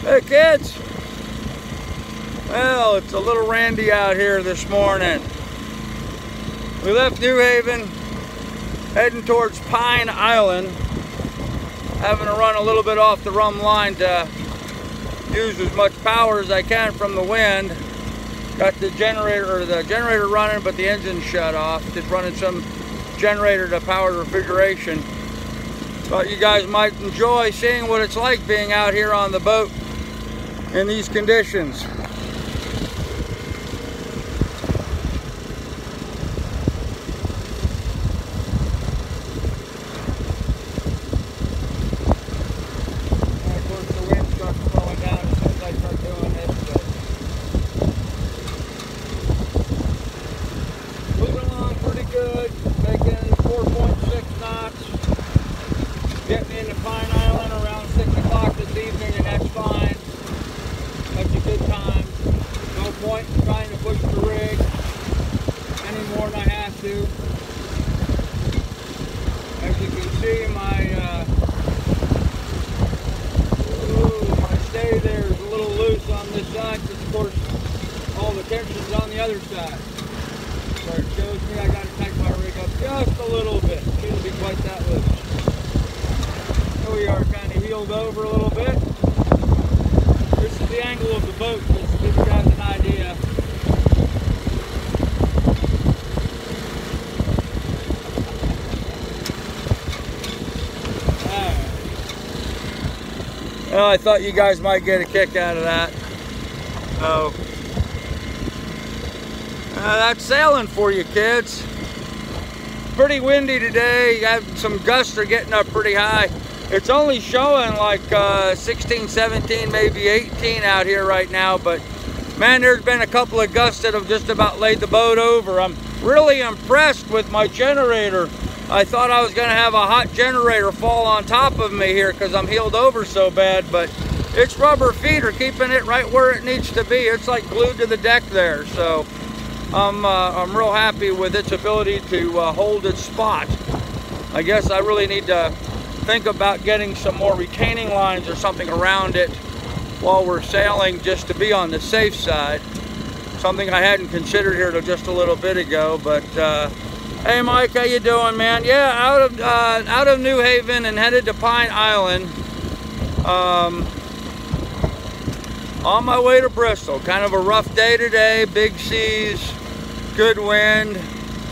Hey kids! Well, it's a little randy out here this morning. We left New Haven, heading towards Pine Island, having to run a little bit off the rum line to use as much power as I can from the wind. Got the generator running, but the engine's shut off. Just running some generator to power the refrigeration. Thought you guys might enjoy seeing what it's like being out here on the boat in these conditions. Of course, the wind starts slowing down as soon as I start doing this. Moving along pretty good, making 4.6 knots. Getting into Pine Island around 6 o'clock this evening, and that's fine. That's a good time. No point in trying to push the rig any more than I have to. As you can see, my stay there is a little loose on this side, because of course all the tension is on the other side. So it shows me I got to tighten my rig up just a little bit. It shouldn't be quite that loose. So we are kind of heeled over a little bit. This is the angle of the boat, just to give you guys an idea. Well, I thought you guys might get a kick out of that. So, that's sailing for you, kids. Pretty windy today. You have some gusts are getting up pretty high. It's only showing like 16, 17, maybe 18 out here right now, but man, there's been a couple of gusts that have just about laid the boat over. I'm really impressed with my generator. I thought I was going to have a hot generator fall on top of me here because I'm heeled over so bad, but its rubber feet are keeping it right where it needs to be. It's like glued to the deck there, so I'm real happy with its ability to hold its spot. I guess I really need to think about getting some more retaining lines or something around it while we're sailing, just to be on the safe side. Something I hadn't considered here till just a little bit ago. But hey Mike, how you doing, man? Yeah, out of New Haven and headed to Pine Island. On my way to Bristol. Kind of a rough day today, big seas, good wind,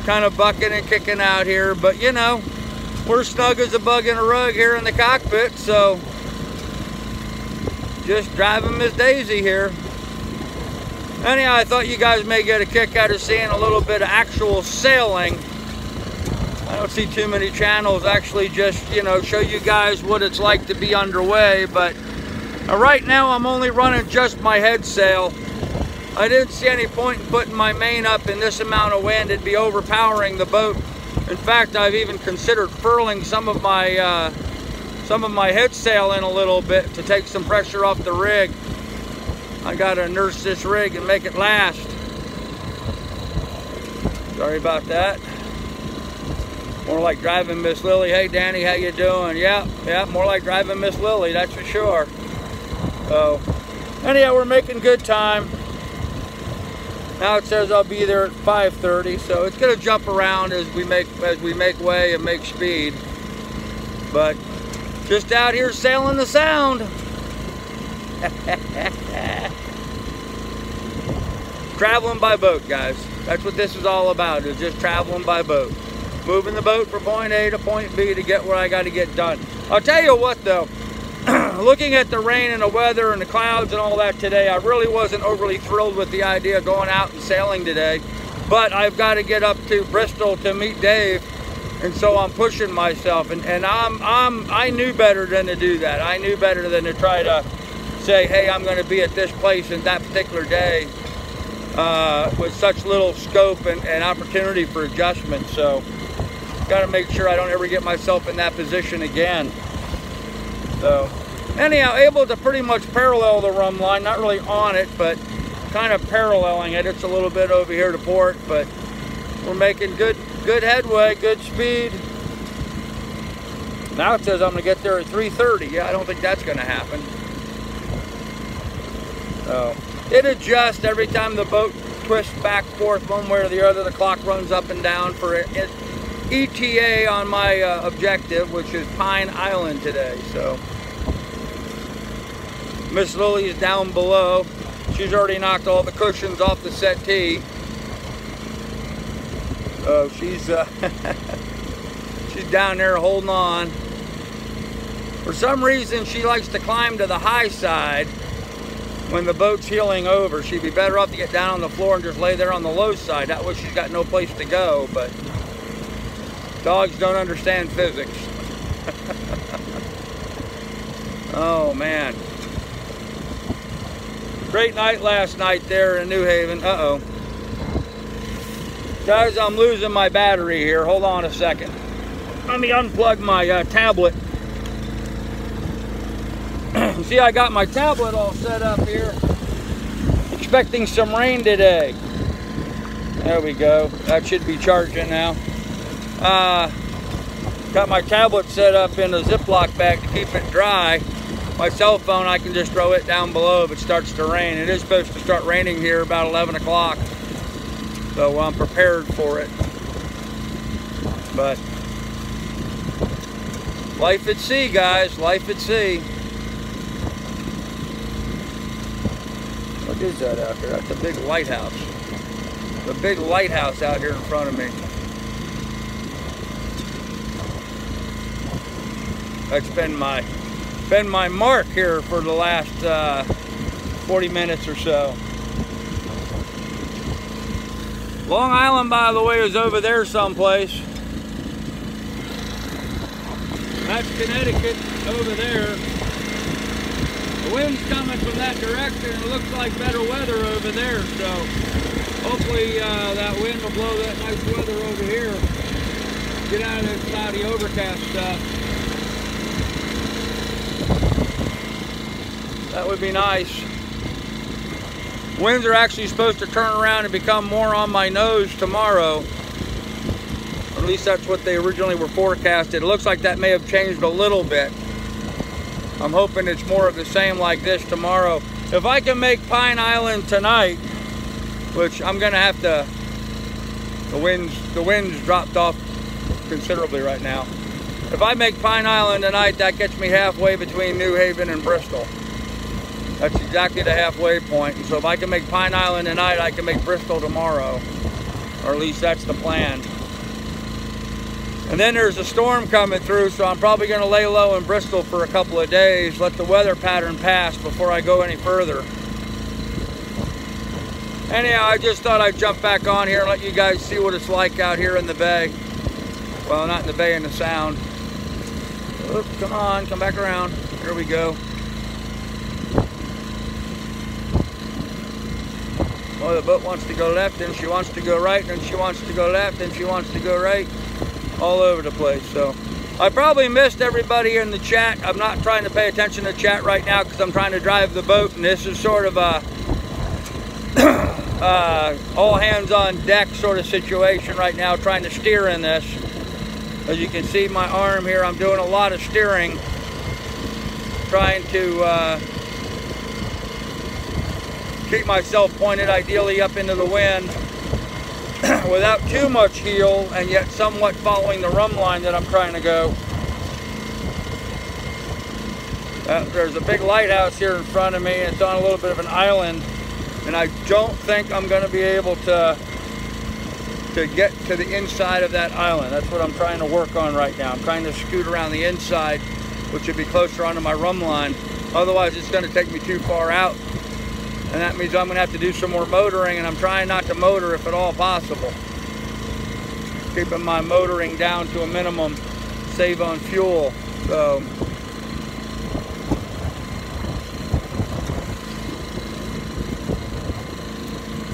kind of bucking and kicking out here, but you know, we're snug as a bug in a rug here in the cockpit, so just driving Miss Daisy here. Anyhow, I thought you guys may get a kick out of seeing a little bit of actual sailing. I don't see too many channels actually just, you know, show you guys what it's like to be underway, but right now I'm only running just my head sail. I didn't see any point in putting my main up in this amount of wind. It'd be overpowering the boat. In fact, I've even considered furling some of my head sail in a little bit to take some pressure off the rig. I gotta nurse this rig and make it last. Sorry about that. More like driving Miss Lily. Hey Danny, how you doing? Yeah, more like driving Miss Lily, that's for sure. So, anyhow, we're making good time. Now it says I'll be there at 5:30, so it's going to jump around as we make way and make speed. But just out here sailing the sound. Traveling by boat, guys. That's what this is all about, is just traveling by boat. Moving the boat from point A to point B to get where I got to get done. I'll tell you what though, looking at the rain and the weather and the clouds and all that today, I really wasn't overly thrilled with the idea of going out and sailing today. But I've got to get up to Bristol to meet Dave, and so I'm pushing myself. And I knew better than to do that. I knew better than to try to say, hey, I'm going to be at this place in that particular day with such little scope and opportunity for adjustment. So got to make sure I don't ever get myself in that position again. So anyhow, able to pretty much parallel the rum line, not really on it, but kind of paralleling it. It's a little bit over here to port, but we're making good headway, good speed. Now it says I'm going to get there at 3:30. Yeah, I don't think that's going to happen. So it adjusts every time the boat twists back forth one way or the other. The clock runs up and down for ETA on my objective, which is Pine Island today. So Miss Lily is down below. She's already knocked all the cushions off the settee. So she's she's down there holding on. For some reason, she likes to climb to the high side when the boat's heeling over. She'd be better off to get down on the floor and just lay there on the low side. That way she's got no place to go, but dogs don't understand physics. Oh, man. Great night last night there in New Haven. Uh-oh. Guys, I'm losing my battery here. Hold on a second. Let me unplug my tablet. See, I got my tablet all set up here. Expecting some rain today. There we go. That should be charging now. Got my tablet set up in a Ziploc bag to keep it dry. My cell phone, I can just throw it down below if it starts to rain. It is supposed to start raining here about 11 o'clock. So I'm prepared for it. But life at sea, guys. Life at sea. What is that out there? That's a big lighthouse. The big lighthouse out here in front of me. That's been my mark here for the last 40 minutes or so. Long Island, by the way, is over there someplace. That's Connecticut over there. The wind's coming from that direction, and it looks like better weather over there, so hopefully that wind will blow that nice weather over here. Get out of this cloudy overcast stuff. That would be nice. Winds are actually supposed to turn around and become more on my nose tomorrow. Or at least that's what they originally were forecasted. It looks like that may have changed a little bit. I'm hoping it's more of the same like this tomorrow. If I can make Pine Island tonight, which I'm gonna have to, the winds dropped off considerably right now. If I make Pine Island tonight, that gets me halfway between New Haven and Bristol. That's exactly the halfway point. And so if I can make Pine Island tonight, I can make Bristol tomorrow. Or at least that's the plan. And then there's a storm coming through, so I'm probably going to lay low in Bristol for a couple of days, let the weather pattern pass before I go any further. Anyhow, I just thought I'd jump back on here and let you guys see what it's like out here in the bay. Well, not in the bay, in the Sound. Oops, come on, come back around. Here we go. Well, the boat wants to go left, and she wants to go right, and she wants to go left, and she wants to go right. All over the place. So I probably missed everybody in the chat. I'm not trying to pay attention to chat right now because I'm trying to drive the boat, and this is sort of a all hands on deck sort of situation right now, trying to steer in this. As you can see my arm here, I'm doing a lot of steering, trying to keep myself pointed ideally up into the wind without too much heel, and yet somewhat following the rum line that I'm trying to go. There's a big lighthouse here in front of me. It's on a little bit of an island, and I don't think I'm going to be able to get to the inside of that island. That's what I'm trying to work on right now. I'm trying to scoot around the inside, which would be closer onto my rum line. Otherwise, it's going to take me too far out. And that means I'm going to have to do some more motoring, and I'm trying not to motor if at all possible. Keeping my motoring down to a minimum, save on fuel. So,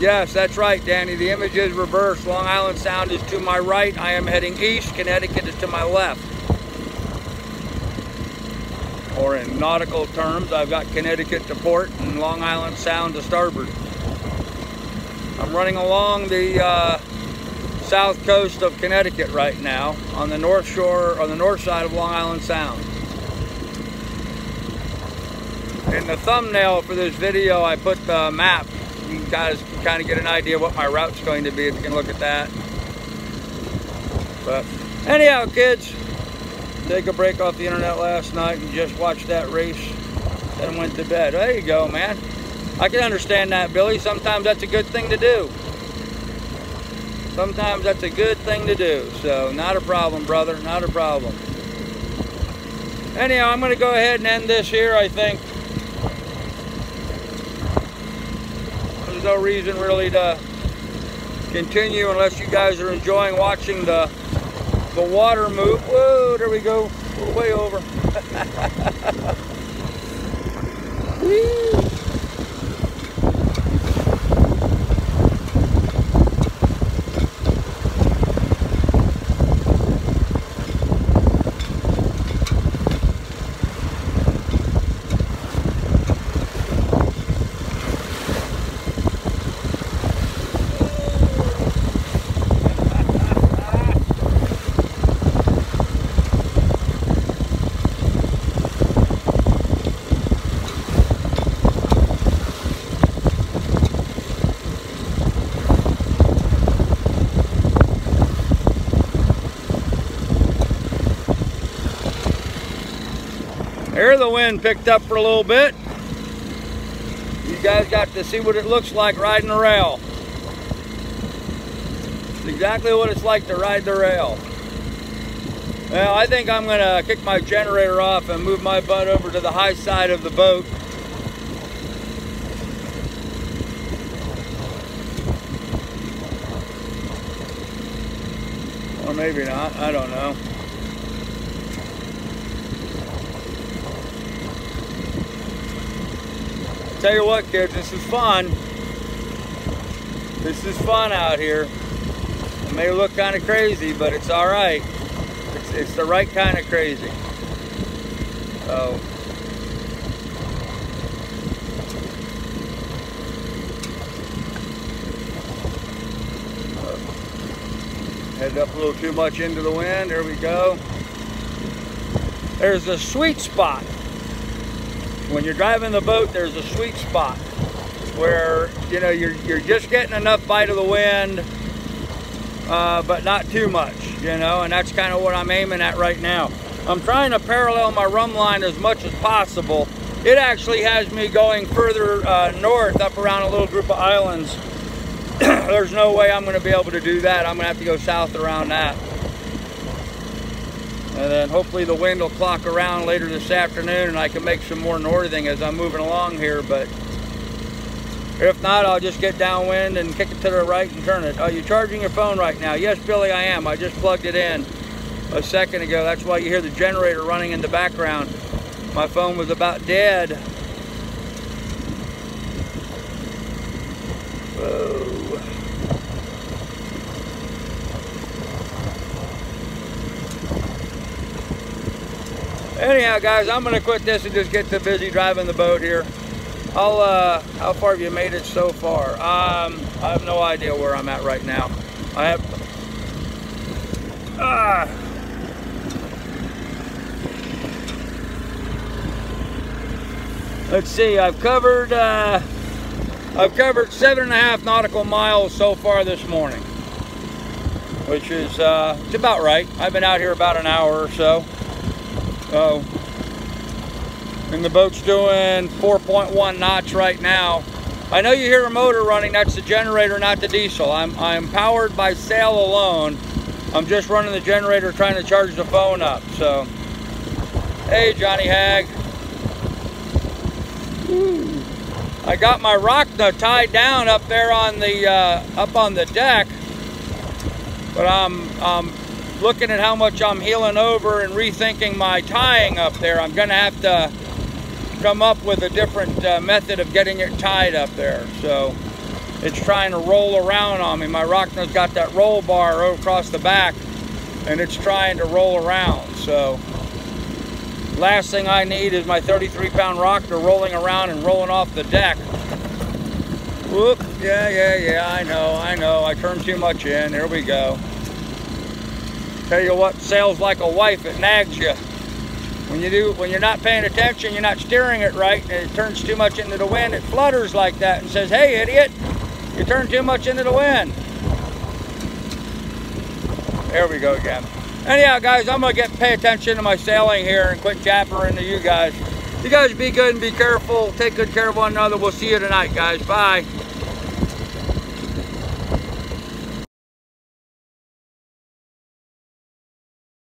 yes, that's right, Danny. The image is reversed. Long Island Sound is to my right. I am heading east. Connecticut is to my left. Or in nautical terms, I've got Connecticut to port and Long Island Sound to starboard. I'm running along the south coast of Connecticut right now, on the north shore, on the north side of Long Island Sound. In the thumbnail for this video, I put the map. You guys can kind of get an idea what my route's going to be if you can look at that. But anyhow, kids, take a break off the internet last night and just watched that race, then went to bed. There you go, man. I can understand that, Billy. Sometimes that's a good thing to do. Sometimes that's a good thing to do. So not a problem, brother, not a problem. Anyhow, I'm going to go ahead and end this here, I think. There's no reason really to continue unless you guys are enjoying watching the water move. Whoa, there we go. We're way over. Whee! There, the wind picked up for a little bit. You guys got to see what it looks like riding the rail. It's exactly what it's like to ride the rail. Well, I think I'm gonna kick my generator off and move my butt over to the high side of the boat. Or maybe not, I don't know. Tell you what, kids, this is fun. This is fun out here. It may look kind of crazy, but it's all right. It's the right kind of crazy. So, headed up a little too much into the wind. There we go. There's a sweet spot. When you're driving the boat, there's a sweet spot where, you know, you're just getting enough bite of the wind, but not too much, you know, and that's kind of what I'm aiming at right now. I'm trying to parallel my run line as much as possible. It actually has me going further north up around a little group of islands. There's no way I'm going to be able to do that. I'm going to have to go south around that. And then hopefully the wind will clock around later this afternoon and I can make some more northing as I'm moving along here. But if not, I'll just get downwind and kick it to the right and turn it. Are you charging your phone right now? Yes, Billy, I am. I just plugged it in a second ago. That's why you hear the generator running in the background. My phone was about dead. Whoa. Anyhow, guys, I'm gonna quit this and just get too busy driving the boat here. How far have you made it so far? I have no idea where I'm at right now. I have, let's see, I've covered 7.5 nautical miles so far this morning, which is, it's about right. I've been out here about an hour or so. And the boat's doing 4.1 knots right now. I know you hear a motor running. That's the generator, not the diesel. I'm powered by sail alone. I'm just running the generator, trying to charge the phone up. So, hey, Johnny Hag. Woo. I got my rockna tied down up there on the deck, but I'm looking at how much I'm heeling over and rethinking my tying up there. I'm gonna have to come up with a different method of getting it tied up there. So it's trying to roll around on me. My rockna's got that roll bar across the back and it's trying to roll around. So last thing I need is my 33-pound rockna rolling around and rolling off the deck. Whoop, yeah, I know. I turned too much in. There we go. Tell you what, sails like a wife, it nags you. When you're not paying attention, you're not steering it right, and it turns too much into the wind, it flutters like that and says, hey idiot, you turned too much into the wind. There we go again. Anyhow guys, I'm gonna pay attention to my sailing here and quit jabbering to you guys. You guys be good and be careful, take good care of one another. We'll see you tonight guys, bye.